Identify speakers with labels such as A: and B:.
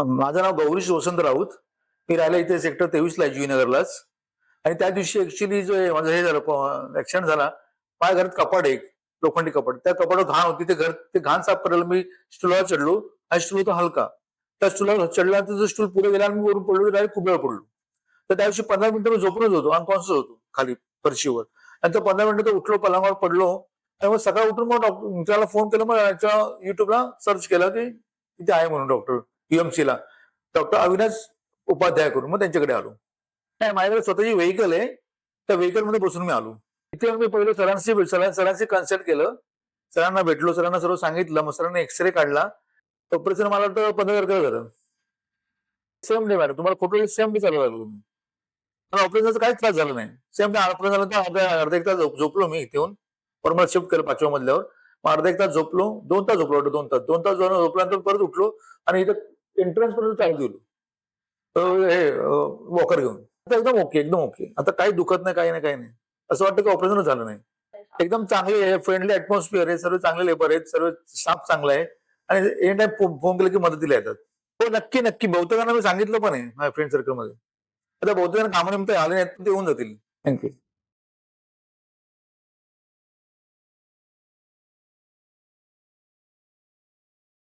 A: माझं नाव गौरीश वसंत राऊत. मी राहिला इथे सेक्टर 23 ला जुईनगरलाच. आणि त्या दिवशी ऍक्च्युली जो माझं हे झालं ऍक्सिडेंट झाला. माझ्या घरात कपाट एक लोखंडी कपाट, त्या कपाटावर घाण होती. ते घाण साफ करायला मी स्टूलवर चढलो आणि स्टूल होता हलका. त्या स्टूलवर चढल्यानंतर जो स्टूल पुढे गेला आणि मी वरून पडलो, डायरेक्ट खूप वेळ पडलो. तर त्या दिवशी 15 मिनिटं मी झोपूनच होतो, अनकॉन्शियस होतो खाली फरशीवर. आणि त्या 15 मिनिटं उठलो, पलंगावर पडलो. आणि मग सकाळी उठून मग मित्राला फोन केला, मग याच्या युट्यूबला सर्च केलं की तिथे आहे म्हणून डॉक्टर UMC ला डॉक्टर अविनाश उपाध्याय करून, मग त्यांच्याकडे आलो. नाही, माझ्याकडे स्वतःची व्हेकल आहे. त्या व्हेकल मध्ये बसून मी आलो. इथे मी पहिले सरांशी कन्सल्ट केलं. सरांना भेटलो, सरांना सर्व सांगितलं. मग सरांनी एक्सरे काढला. ऑपरेशन मला वाटतं 15 तारखेला झालं. सेम डे मॅडम, तुम्हाला फोटो सेम डे चालू लागलो मी. मला ऑपरेशनचा काहीच त्रास झाला नाही. सेम डे ऑपरेशन झालं तर अर्धा एक तास झोपलो मी इथे येऊन. परत मला शिफ्ट केलं 5व्या मजल्यावर. मग अर्धा एक तास झोपलो, 2 तास झोपलो, 2 तास झोपल्यानंतर परत उठलो आणि इथं एंट्रन्स पर्यंत चालू गेलो. हे वॉकर घेऊन. आता एकदम ओके, एकदम ओके. आता काही दुखत नाही, काही नाही, काही नाही. असं वाटतं की ऑपरेशनच झालं नाही. एकदम चांगले आहे, फ्रेंडली ऍटमॉस्फिअर आहे, सर्व चांगले लेबर आहेत, सर्व स्टाफ चांगला आहे आणि एनी टाइम फोन केला की मदतीला येतात. हो, नक्की नक्की. बहुतेकांना मी सांगितलं पण आहे माझ्या फ्रेंड सर्कलमध्ये. आता बहुतेकांना कामानिमित्त आले नाहीत, ते येऊन जातील. थँक्यू.